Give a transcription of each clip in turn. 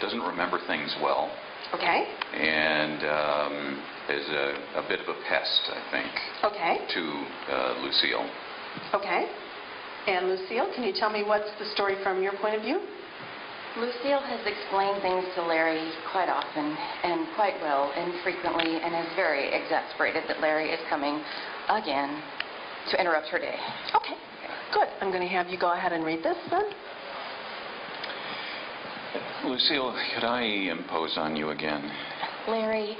Doesn't remember things well. Okay. And is a bit of a pest, I think. Okay. To Lucille. Okay. And Lucille, can you tell me what's the story from your point of view? Lucille has explained things to Larry quite often and quite well and frequently, and is very exasperated that Larry is coming again to interrupt her day. Okay, good. I'm going to have you go ahead and read this then. Lucille, could I impose on you again? Larry,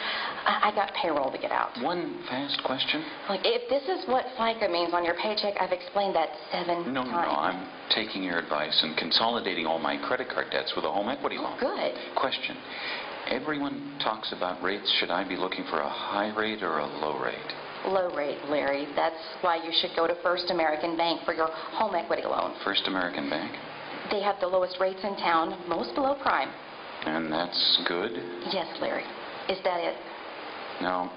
I got payroll to get out. One fast question? Like, if this is what FICA means on your paycheck, I've explained that 7 times. No, I'm taking your advice and consolidating all my credit card debts with a home equity loan. Good. Question. Everyone talks about rates. Should I be looking for a high rate or a low rate? Low rate, Larry. That's why you should go to First American Bank for your home equity loan. First American Bank? They have the lowest rates in town, most below prime. And that's good? Yes, Larry. Is that it? Now,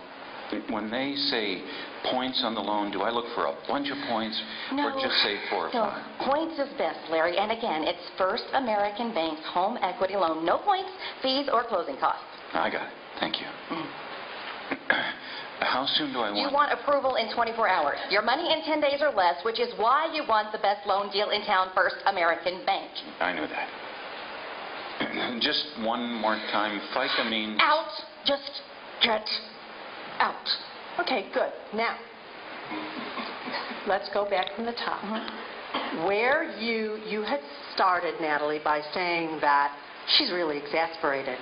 when they say points on the loan, do I look for a bunch of points or just say 4 or 5? No, points is best, Larry. And again, it's First American Bank's home equity loan. No points, fees, or closing costs. I got it. Thank you. How soon do I want... You want approval in 24 hours. Your money in 10 days or less, which is why you want the best loan deal in town, First American Bank. I knew that. Just one more time. FICA means... Out. Just get out. Okay, good. Now, let's go back from the top. Where you had started, Natalie, by saying that she's really exasperated.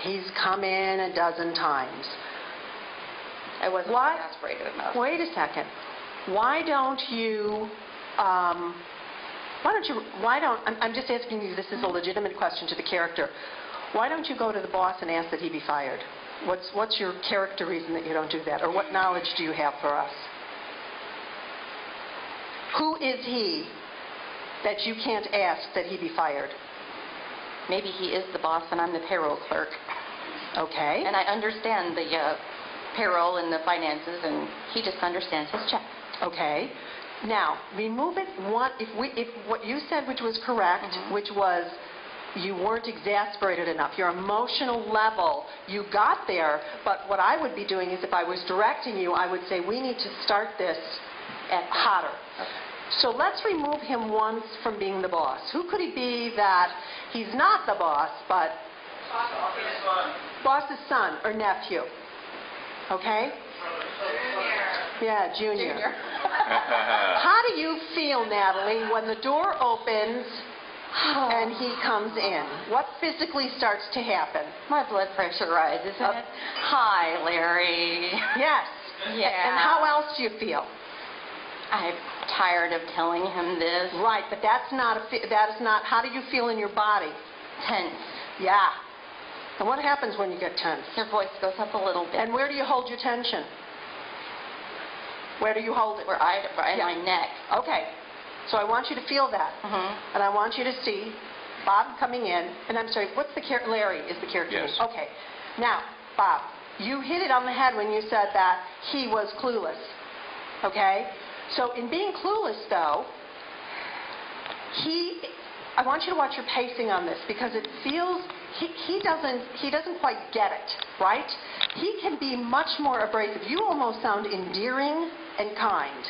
He's come in a dozen times. I wasn't exasperated enough. Wait a second. Why don't you, I'm just asking you, this is a legitimate question to the character. Why don't you go to the boss and ask that he be fired? What's your character reason that you don't do that? Or what knowledge do you have for us? Who is he that you can't ask that he be fired? Maybe he is the boss and I'm the payroll clerk. Okay. And I understand the payroll and the finances, and he just understands his check. Okay. Now, remove it one, if what you said, which was correct, which was you weren't exasperated enough. Your emotional level, you got there, but what I would be doing is if I was directing you, I would say we need to start this at hotter. Okay. So let's remove him once from being the boss. Who could he be that he's not the boss, but boss's son or nephew? Okay? Yeah, Junior. How do you feel, Natalie, when the door opens and he comes in? What physically starts to happen? My blood pressure rises. Hi, Larry. Yes. Yeah. And how else do you feel? I'm tired of telling him this. Right, but that is not, how do you feel in your body? Tense. Yeah. And what happens when you get tense? Your voice goes up a little bit. And where do you hold your tension? Where do you hold it? In my neck. Okay. So I want you to feel that. And I want you to see Bob coming in. And I'm sorry, what's the character? Larry is the character. Yes. Okay. Now, Bob, you hit it on the head when you said that he was clueless. Okay? So in being clueless, though, I want you to watch your pacing on this because it feels he doesn't quite get it, right? He can be much more abrasive. You almost sound endearing and kind.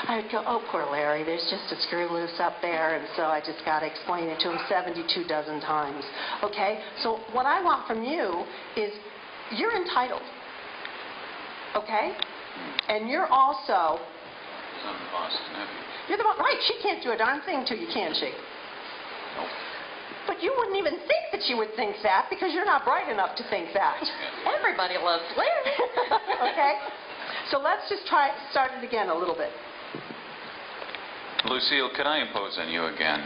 I would go, oh, poor Larry, there's just a screw loose up there, and so I just got to explain it to him 72 dozen times. Okay? So what I want from you is you're entitled. Okay? And you're also... I'm the boss's nephew. You're the one, right? She can't do a darn thing to you, can she? Nope. But you wouldn't even think that she would think that because you're not bright enough to think that. Everybody loves Larry. Okay? So let's just start it again a little bit. Lucille, could I impose on you again?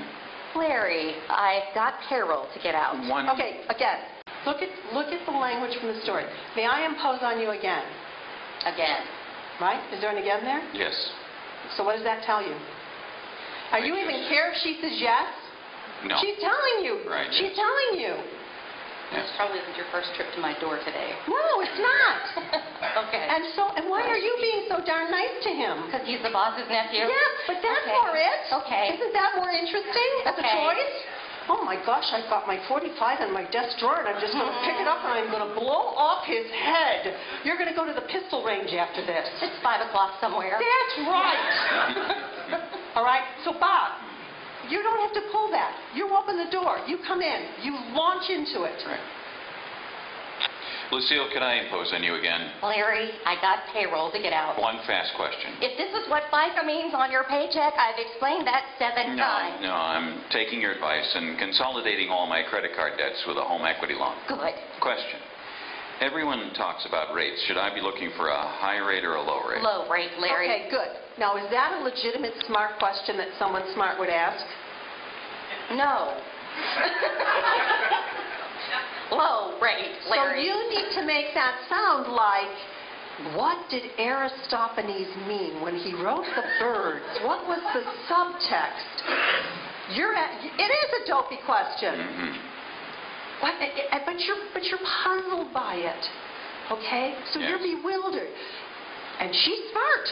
Larry, I've got payroll to get out. Okay, again. Look at the language from the story. May I impose on you again? Again. Right? Is there an again there? Yes. So what does that tell you? Are you even care if she says yes? No. She's telling you. Right. She's telling you. This probably isn't your first trip to my door today. No, it's not. Okay. And why are you being so darn nice to him? Because he's the boss's nephew? Yeah, but that's more it. Okay. Isn't that more interesting as a choice? Oh, my gosh, I've got my 45 in my desk drawer, and I'm just going to pick it up, and I'm going to blow off his head. You're going to go to the pistol range after this. It's 5 o'clock somewhere. That's right. All right? So, Bob, you don't have to pull that. You open the door. You come in. You launch into it. Right. Lucille, can I impose on you again? Larry, I got payroll to get out. One fast question. If this is what FICA means on your paycheck, I've explained that 7 times. No, I'm taking your advice and consolidating all my credit card debts with a home equity loan. Good. Question. Everyone talks about rates. Should I be looking for a high rate or a low rate? Low rate, Larry. Okay, good. Now, is that a legitimate smart question that someone smart would ask? No. Low rate, Larry. So you need to make that sound like, what did Aristophanes mean when he wrote the birds? What was the subtext? It is a dopey question. Mm-hmm. But you're puzzled by it, okay? So Yes. you're bewildered. And she's smart.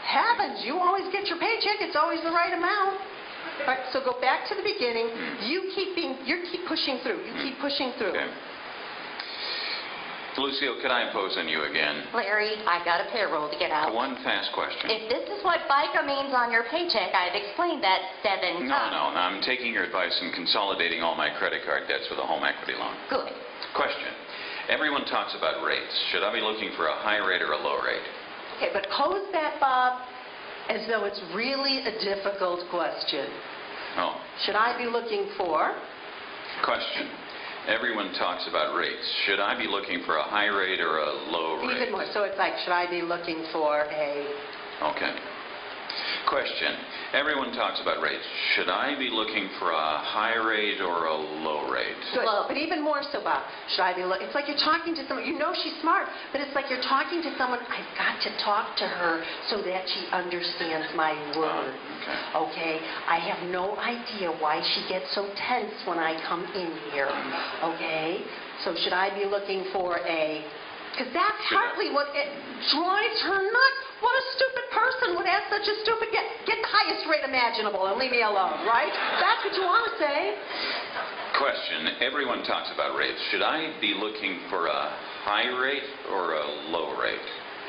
Heavens, you always get your paycheck. It's always the right amount. All right, so go back to the beginning. You keep pushing through. You keep pushing through. Okay. Lucille, can I impose on you again? Larry, I got a payroll to get out. One fast question. If this is what FICA means on your paycheck, I've explained that 7 No, times. no, I'm taking your advice and consolidating all my credit card debts with a home equity loan. Good. Question. Everyone talks about rates. Should I be looking for a high rate or a low rate? Okay, but pose that, Bob, as though it's really a difficult question. Oh. Should I be looking for? Question. Everyone talks about rates. Should I be looking for a high rate or a low rate? Even more. So it's like, should I be looking for a... Okay. Question. Everyone talks about rates. Should I be looking for a high rate or a low rate? Good. Low. But even more so, Bob, should I be looking... It's like you're talking to someone. You know she's smart, but it's like you're talking to someone. I've got to talk to her so that she understands my words. Okay? I have no idea why she gets so tense when I come in here. Okay? So should I be looking for a... Because that's partly what it drives her nuts. What a stupid person would ask such a stupid... Get the highest rate imaginable and leave me alone, right? That's what you want to say. Question. Everyone talks about rates. Should I be looking for a high rate or a low rate?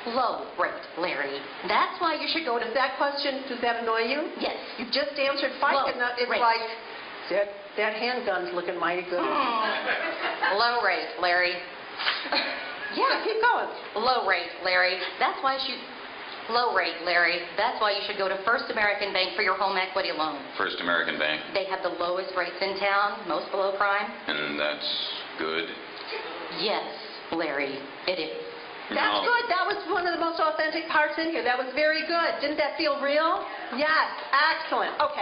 Low rate, Larry. That's why you should go to... Does that question, does that annoy you? Yes. You've just answered Low FICA. It's rate. like, that handgun's looking mighty good. Low rate, Larry. Yeah, keep going. Low rate, Larry. That's why you... Low rate, Larry. That's why you should go to First American Bank for your home equity loan. First American Bank. They have the lowest rates in town, most below prime. And that's good? Yes, Larry, it is. That's No. good. That was one of the most authentic parts in here. That was very good. Didn't that feel real? Yes, excellent. Okay.